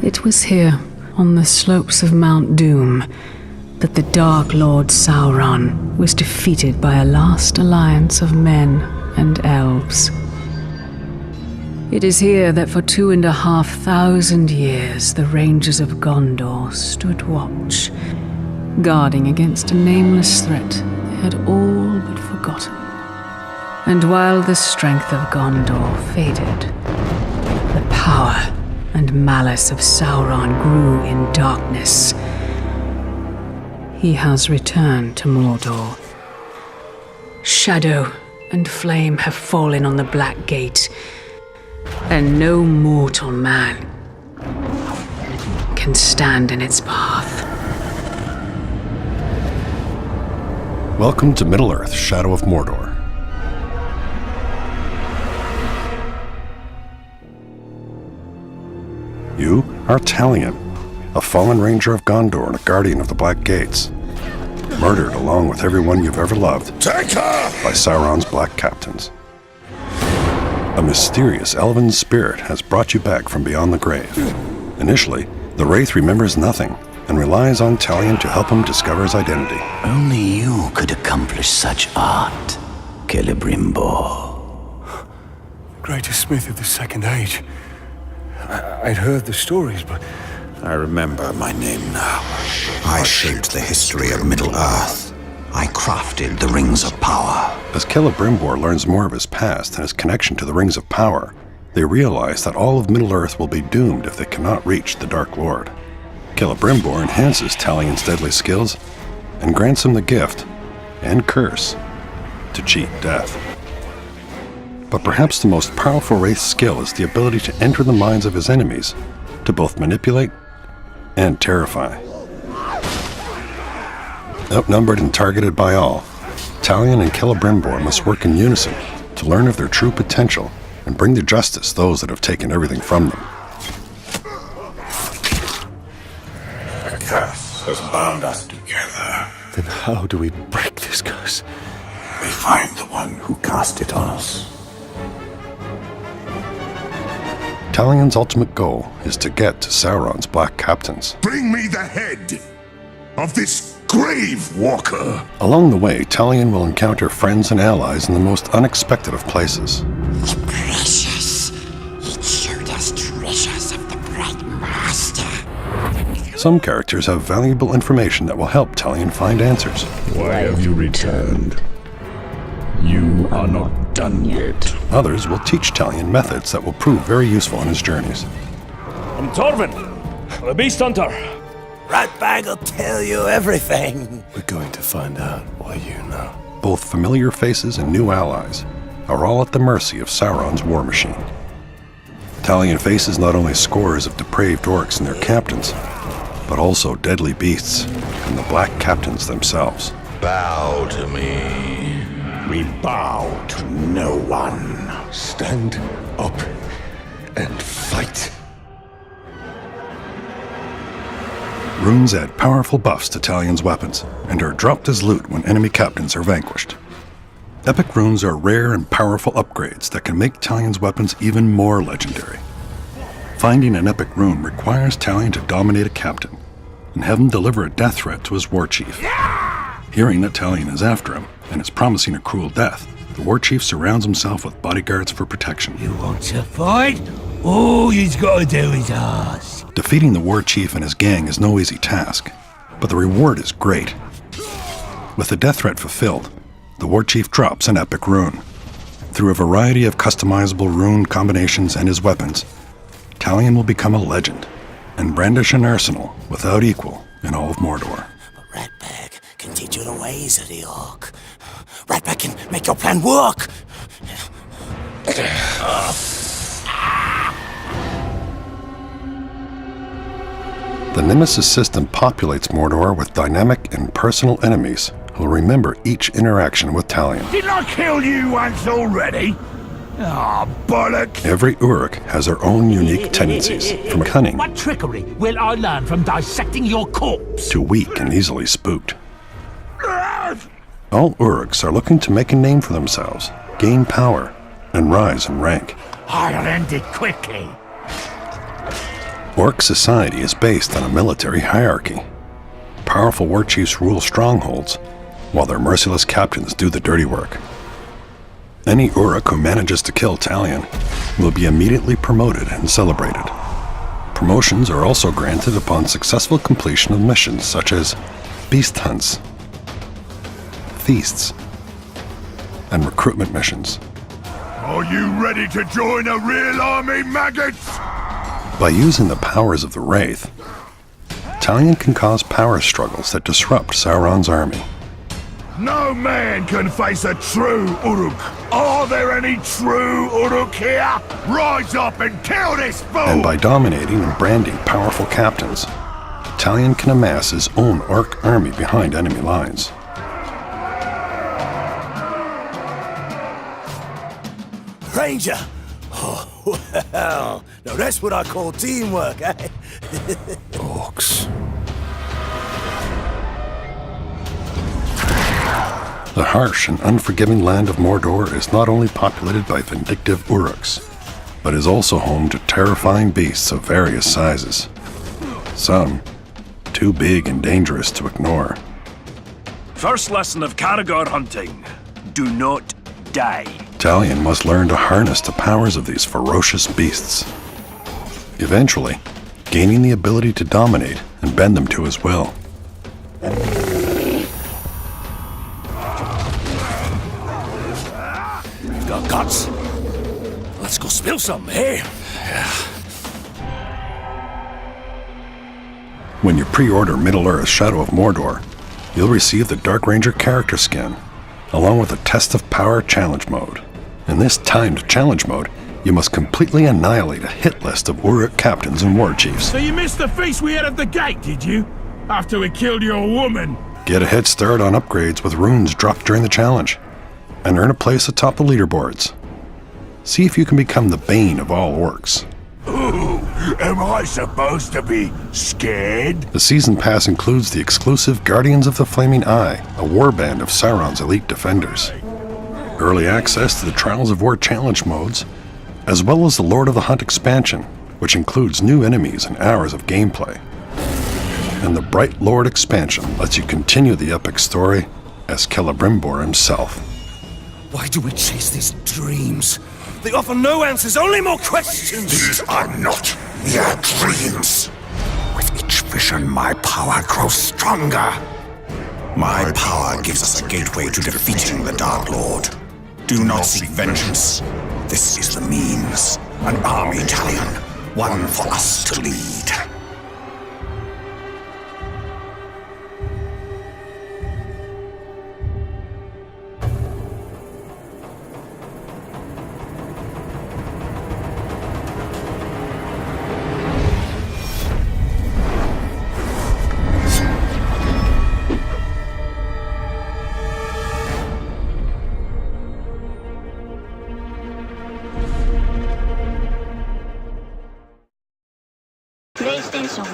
It was here, on the slopes of Mount Doom, that the Dark Lord Sauron was defeated by a last alliance of men and elves. It is here that for 2,500 years the Rangers of Gondor stood watch, guarding against a nameless threat they had all but forgotten. And while the strength of Gondor faded, the power and malice of Sauron grew in darkness. He has returned to Mordor. Shadow and flame have fallen on the Black Gate, and no mortal man can stand in its path. Welcome to Middle-earth, Shadow of Mordor. You are Talion, a fallen ranger of Gondor and a guardian of the Black Gates, murdered along with everyone you've ever loved by Sauron's Black Captains. A mysterious elven spirit has brought you back from beyond the grave. Initially, the Wraith remembers nothing and relies on Talion to help him discover his identity. Only you could accomplish such art, Celebrimbor. Greatest smith of the Second Age. I'd heard the stories, but I remember my name now. I shaped the history of Middle-earth. I crafted the Rings of Power. As Celebrimbor learns more of his past and his connection to the Rings of Power, they realize that all of Middle-earth will be doomed if they cannot reach the Dark Lord. Celebrimbor enhances Talion's deadly skills and grants him the gift and curse to cheat death. But perhaps the most powerful Wraith's skill is the ability to enter the minds of his enemies, to both manipulate and terrify. Outnumbered and targeted by all, Talion and Celebrimbor must work in unison to learn of their true potential and bring to justice those that have taken everything from them. A curse has bound us together. then how do we break this curse? We find the one who cast it on us. Talion's ultimate goal is to get to Sauron's Black Captains. Bring me the head of this grave walker. Along the way, Talion will encounter friends and allies in the most unexpected of places. Precious. It showed us treasures of the Bright Master. Some characters have valuable information that will help Talion find answers. Why have you returned? You are not done yet. Others will teach Talion methods that will prove very useful in his journeys. I'm Torvin, the Beast Hunter. Ratbag will tell you everything. We're going to find out why you know. Both familiar faces and new allies are all at the mercy of Sauron's war machine. Talion faces not only scores of depraved orcs and their captains, but also deadly beasts and the Black Captains themselves. Bow to me. We bow to no one. Stand up and fight. Runes add powerful buffs to Talion's weapons and are dropped as loot when enemy captains are vanquished. Epic runes are rare and powerful upgrades that can make Talion's weapons even more legendary. Finding an epic rune requires Talion to dominate a captain and have him deliver a death threat to his war chief. Hearing that Talion is after him and is promising a cruel death, the war chief surrounds himself with bodyguards for protection. You want to fight? All he's got to do is ask. Defeating the war chief and his gang is no easy task, but the reward is great. With the death threat fulfilled, the war chief drops an epic rune. Through a variety of customizable rune combinations and his weapons, Talion will become a legend and brandish an arsenal without equal in all of Mordor. Ratbag can teach you the ways of the orc. Ratbag can make your plan work. The Nemesis system populates Mordor with dynamic and personal enemies who will remember each interaction with Talion. Didn't I kill you once already? Ah, bollock. Every Uruk has their own unique tendencies, from cunning What trickery will I learn from dissecting your corpse? to weak and easily spooked. All Uruks are looking to make a name for themselves, gain power, and rise in rank. I'll end it quickly. Orc society is based on a military hierarchy. Powerful war chiefs rule strongholds, while their merciless captains do the dirty work. Any Uruk who manages to kill Talion will be immediately promoted and celebrated. Promotions are also granted upon successful completion of missions such as beast hunts, feasts, and recruitment missions. Are you ready to join a real army, maggots? By using the powers of the Wraith, Talion can cause power struggles that disrupt Sauron's army. No man can face a true Uruk. Are there any true Uruk here? Rise up and kill this fool! And by dominating and branding powerful captains, Talion can amass his own orc army behind enemy lines. Ranger! Oh, well, now that's what I call teamwork, eh? Orcs. The harsh and unforgiving land of Mordor is not only populated by vindictive Uruks, but is also home to terrifying beasts of various sizes. Some too big and dangerous to ignore. First lesson of Caragor hunting. Do not die. Talion must learn to harness the powers of these ferocious beasts, eventually gaining the ability to dominate and bend them to his will. Got guts? Let's go spill some, eh? When you pre-order Middle-earth Shadow of Mordor, you'll receive the Dark Ranger character skin, along with a Test of Power challenge mode. In this timed challenge mode, you must completely annihilate a hit list of Uruk captains and war chiefs. So you missed the feast we had at the gate, did you? After we killed your woman? Get a head start on upgrades with runes dropped during the challenge, and earn a place atop the leaderboards. See if you can become the bane of all orcs. Ooh, am I supposed to be scared? The Season Pass includes the exclusive Guardians of the Flaming Eye, a warband of Sauron's elite defenders. Early access to the Trials of War challenge modes, as well as the Lord of the Hunt expansion, which includes new enemies and hours of gameplay. And the Bright Lord expansion lets you continue the epic story as Celebrimbor himself. Why do we chase these dreams? They offer no answers, only more questions! These are not mere dreams. With each vision, my power grows stronger. My power gives us a gateway to defeating the Dark Lord. Do not seek vengeance. This is the means. An army, Talion. One for us to lead. PlayStation